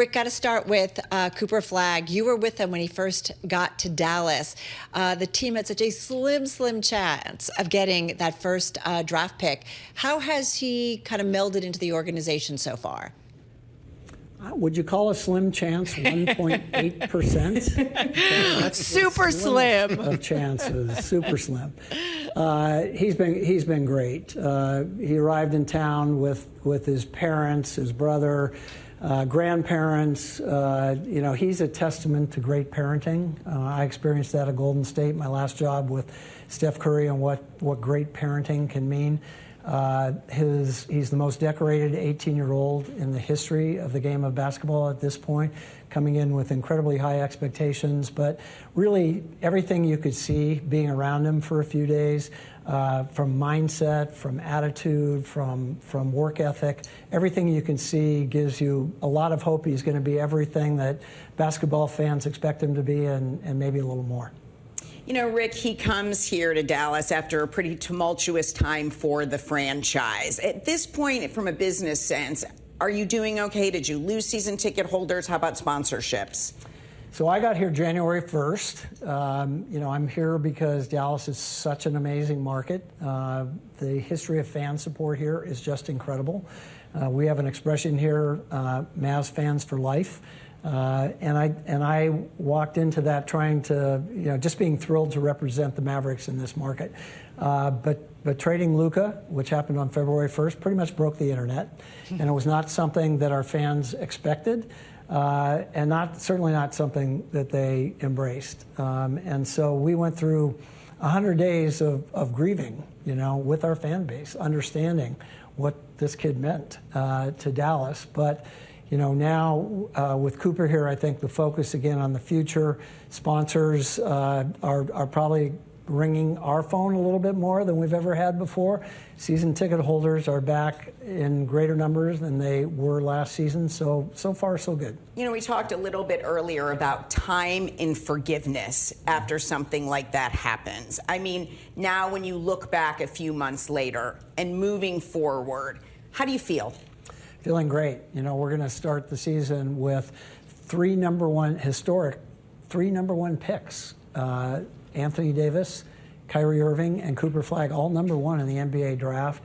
Rick, got to start with Cooper Flagg. You were with him when he first got to Dallas. The team had such a slim chance of getting that first draft pick. How has he kind of melded into the organization so far? Would you call a slim chance 1.8%? Super slim of chances, super slim. He's been great. He arrived in town with his parents, his brother, grandparents. He's a testament to great parenting. I experienced that at Golden State, my last job with Steph Curry, and what great parenting can mean. He's the most decorated 18-year-old in the history of the game of basketball at this point, coming in with incredibly high expectations. But really, everything you could see being around him for a few days, from mindset, from attitude, from work ethic, everything you can see gives you a lot of hope he's going to be everything that basketball fans expect him to be, and maybe a little more. You know, Rick, he comes here to Dallas after a pretty tumultuous time for the franchise. At this point, from a business sense, are you doing okay? Did you lose season ticket holders? How about sponsorships? So I got here January 1st. I'm here because Dallas is such an amazing market. The history of fan support here is just incredible. We have an expression here, Mavs fans for life. And I walked into that trying to, just being thrilled to represent the Mavericks in this market. But trading Luka, which happened on February 1st, pretty much broke the internet. And it was not something that our fans expected, and certainly not something that they embraced. And so we went through 100 days of grieving, with our fan base, understanding what this kid meant to Dallas. But now with Cooper here, I think the focus again on the future. Sponsors are probably ringing our phone a little bit more than we've ever had before. Season ticket holders are back in greater numbers than they were last season. So far, so good. We talked a little bit earlier about time and forgiveness after something like that happens. I mean, now when you look back a few months later and moving forward, how do you feel? Feeling great. We're going to start the season with three number one picks. Anthony Davis, Kyrie Irving, and Cooper Flagg, all number one in the NBA draft.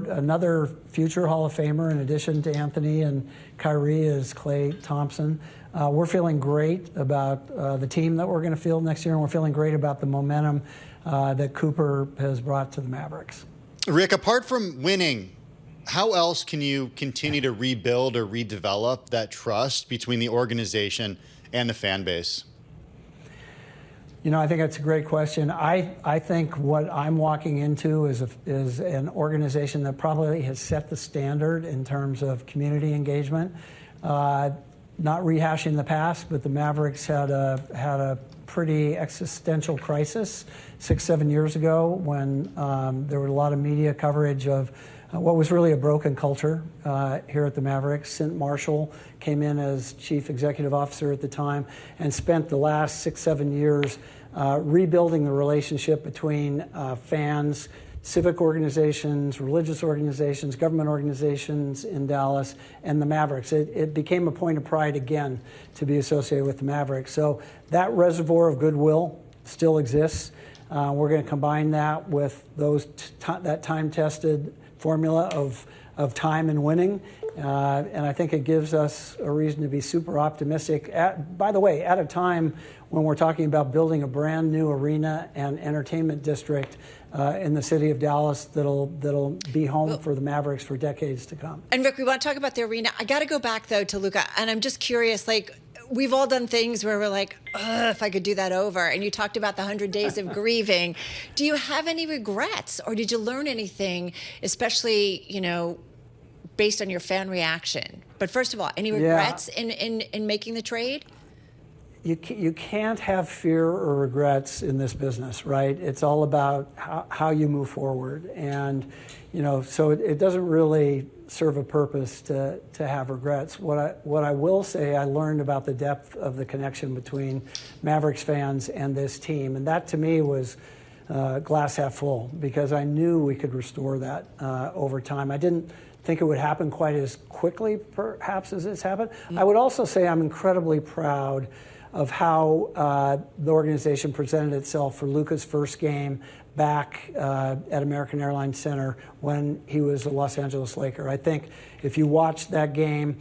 Another future Hall of Famer in addition to Anthony and Kyrie is Klay Thompson. We're feeling great about the team that we're going to field next year, and we're feeling great about the momentum that Cooper has brought to the Mavericks. Rick, apart from winning, how else can you continue to rebuild or redevelop that trust between the organization and the fan base? I think that's a great question. I think what I'm walking into is an organization that probably has set the standard in terms of community engagement. Not rehashing the past, but the Mavericks had a pretty existential crisis 6-7 years ago when there was a lot of media coverage of what was really a broken culture here at the Mavericks. Cint Marshall came in as chief executive officer at the time and spent the last 6-7 years rebuilding the relationship between fans, civic organizations, religious organizations, government organizations in Dallas, and the Mavericks. It became a point of pride again to be associated with the Mavericks. So that reservoir of goodwill still exists. We're going to combine that with that time-tested formula of time and winning. And I think it gives us a reason to be super optimistic. By the way, at a time when we're talking about building a brand new arena and entertainment district in the city of Dallas that'll be home for the Mavericks for decades to come. And Rick, we want to talk about the arena. I got to go back though to Luka, and I'm just curious, we've all done things where we're like, if I could do that over. And you talked about the 100 days of grieving. Do you have any regrets, or did you learn anything, especially, based on your fan reaction? But first of all, any regrets in making the trade? You can't have fear or regrets in this business, right? It's all about how you move forward. And, so it doesn't really serve a purpose to have regrets. What I will say, I learned about the depth of the connection between Mavericks fans and this team. And that to me was glass half full, because I knew we could restore that over time. I didn't think it would happen quite as quickly, perhaps, as it's happened. I would also say I'm incredibly proud of how the organization presented itself for Luka's first game back at American Airlines Center when he was a Los Angeles Laker. I think if you watched that game,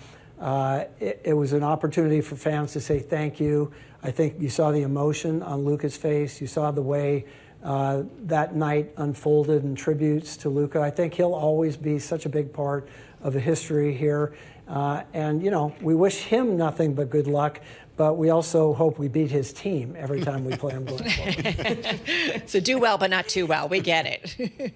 it was an opportunity for fans to say thank you. I think you saw the emotion on Luka's face. You saw the way that night unfolded in tributes to Luka. I think he'll always be such a big part of the history here. And, you know, we wish him nothing but good luck, but we also hope we beat his team every time we play him going forward. So do well, but not too well. We get it.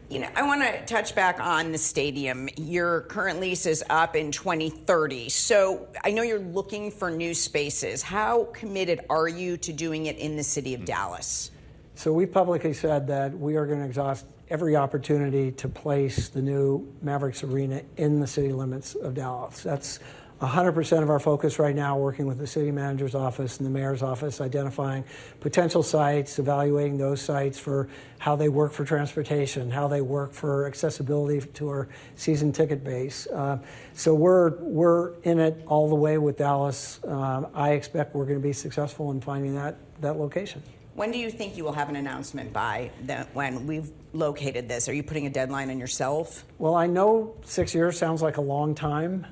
You know, I want to touch back on the stadium. Your current lease is up in 2030. So I know you're looking for new spaces. How committed are you to doing it in the city of Dallas? So we publicly said that we are going to exhaust every opportunity to place the new Mavericks Arena in the city limits of Dallas. That's 100% of our focus right now, working with the city manager's office and the mayor's office, identifying potential sites, evaluating those sites for how they work for transportation, how they work for accessibility to our season ticket base. So we're in it all the way with Dallas. I expect we're going to be successful in finding that location. When do you think you will have an announcement by when we've located this? Are you putting a deadline on yourself? Well, I know 6 years sounds like a long time.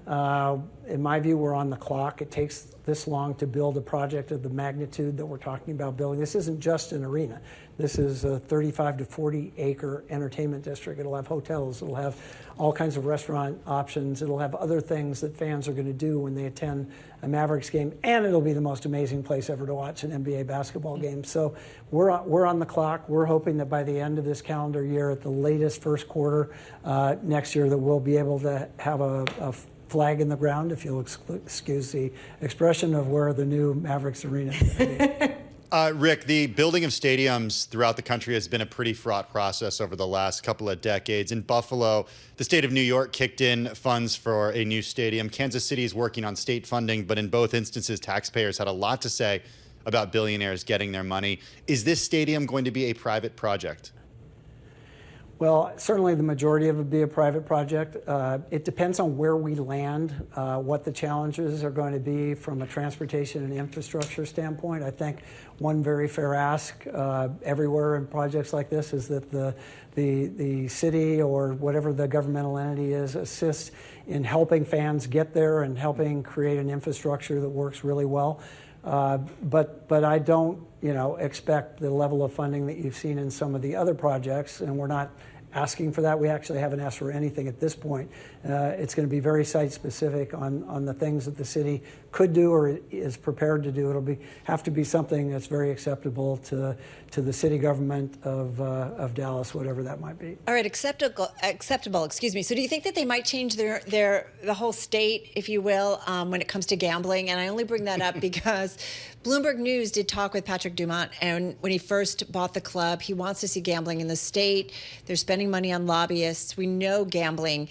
In my view, we're on the clock. It takes this long to build a project of the magnitude that we're talking about building. This isn't just an arena. This is a 35 to 40 acre entertainment district. It'll have hotels. It'll have all kinds of restaurant options. It'll have other things that fans are going to do when they attend a Mavericks game. And it'll be the most amazing place ever to watch an NBA basketball game. So we're on the clock. We're hoping that by the end of this calendar year, at the latest first quarter next year, that we'll be able to have a flag in the ground, if you'll excuse the expression, of where the new Mavericks Arena is going to be. Rick, the building of stadiums throughout the country has been a pretty fraught process over the last couple of decades. In Buffalo, the state of New York kicked in funds for a new stadium. Kansas City is working on state funding, but in both instances, taxpayers had a lot to say about billionaires getting their money. Is this stadium going to be a private project? Well, certainly the majority of it will be a private project. It depends on where we land, what the challenges are going to be from a transportation and infrastructure standpoint. I think one very fair ask everywhere in projects like this is that the city or whatever the governmental entity is assists in helping fans get there and helping create an infrastructure that works really well. But I don't, expect the level of funding that you've seen in some of the other projects, and we're not asking for that. We actually haven't asked for anything at this point. It's going to be very site-specific on the things that the city could do or is prepared to do. It'll have to be something that's very acceptable to the city government of Dallas, whatever that might be. All right, acceptable. Excuse me. So, do you think that they might change the whole state, if you will, when it comes to gambling? And I only bring that up because Bloomberg News did talk with Patrick Dumont, and when he first bought the club, he wants to see gambling in the state. They're spending money on lobbyists. We know gambling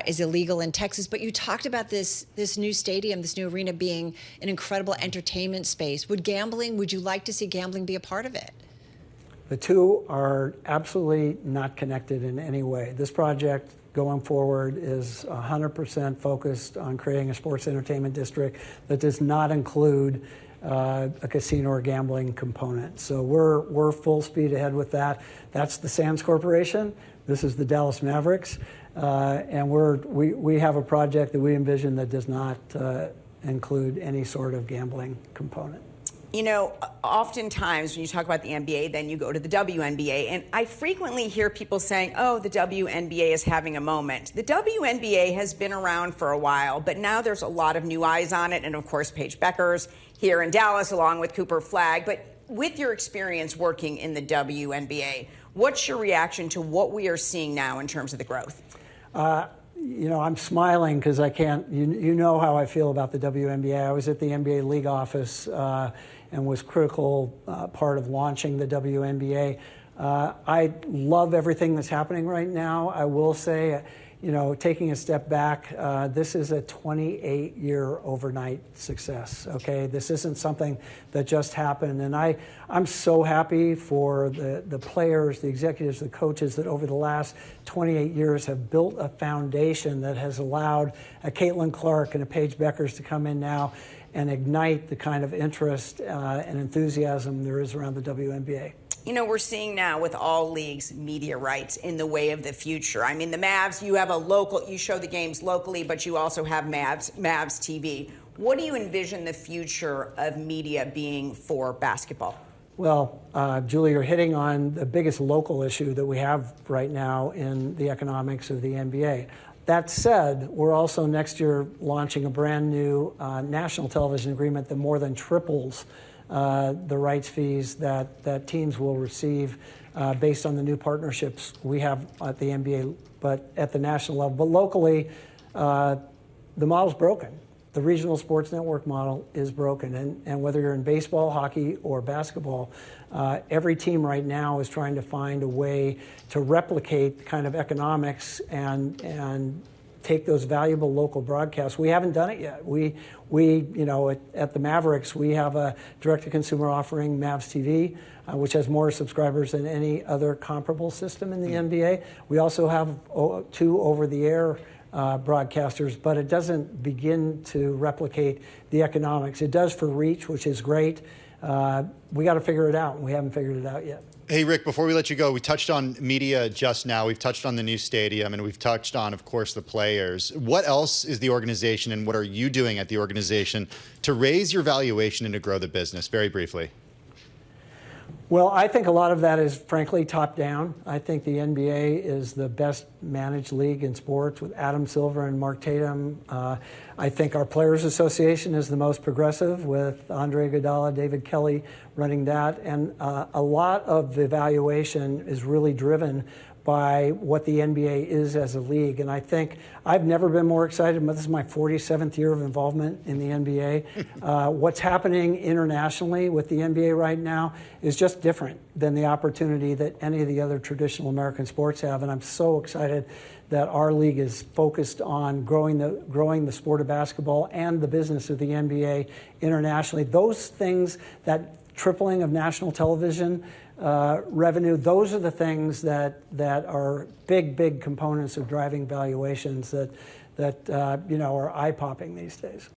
is illegal in Texas, but you talked about this new stadium, this new arena being an incredible entertainment space. Would you like to see gambling be a part of it? The two are absolutely not connected in any way. This project going forward is 100% focused on creating a sports entertainment district that does not include a casino or gambling component. So we're full speed ahead with that. That's the Sands Corporation. This is the Dallas Mavericks. And we have a project that we envision that does not include any sort of gambling component. Oftentimes when you talk about the NBA, then you go to the WNBA. And I frequently hear people saying, oh, the WNBA is having a moment. The WNBA has been around for a while, but now there's a lot of new eyes on it. And of course, Paige Becker's here in Dallas, along with Cooper Flagg. But with your experience working in the WNBA, what's your reaction to what we are seeing now in terms of the growth? I'm smiling because I can't, you know how I feel about the WNBA. I was at the NBA League office and was critical part of launching the WNBA. I love everything that's happening right now. I will say, taking a step back, this is a 28-year overnight success, okay? This isn't something that just happened. And I'm so happy for the players, the executives, the coaches that over the last 28 years have built a foundation that has allowed a Caitlin Clark and a Paige Beckers to come in now and ignite the kind of interest and enthusiasm there is around the WNBA. We're seeing now with all leagues media rights in the way of the future. I mean, the Mavs, you show the games locally, but you also have Mavs TV. What do you envision the future of media being for basketball? Well, Julie, you're hitting on the biggest local issue that we have right now in the economics of the NBA. That said, we're also next year launching a brand new national television agreement that more than triples the rights fees that teams will receive based on the new partnerships we have at the NBA, but at the national level. But locally, the model's broken. The regional sports network model is broken. And whether you're in baseball, hockey, or basketball, every team right now is trying to find a way to replicate the kind of economics and take those valuable local broadcasts. We haven't done it yet. We at the Mavericks, we have a direct-to-consumer offering, Mavs TV, which has more subscribers than any other comparable system in the NBA. We also have 2 over-the-air broadcasters, but it doesn't begin to replicate the economics. It does for reach, which is great. We got to figure it out, and we haven't figured it out yet. Hey, Rick, before we let you go, we touched on media just now. We've touched on the new stadium, and we've touched on, of course, the players. What else is the organization, and what are you doing at the organization to raise your valuation and to grow the business? Very briefly. Well, I think a lot of that is, frankly, top-down. I think the NBA is the best managed league in sports with Adam Silver and Mark Tatum. I think our Players Association is the most progressive with Andre Iguodala, David Kelly running that. And a lot of the valuation is really driven by what the NBA is as a league. And I think I've never been more excited, but this is my 47th year of involvement in the NBA. What's happening internationally with the NBA right now is just different than the opportunity that any of the other traditional American sports have. And I'm so excited that our league is focused on growing the sport of basketball and the business of the NBA internationally. Those things, that tripling of national television revenue, those are the things that are big components of driving valuations that are eye-popping these days.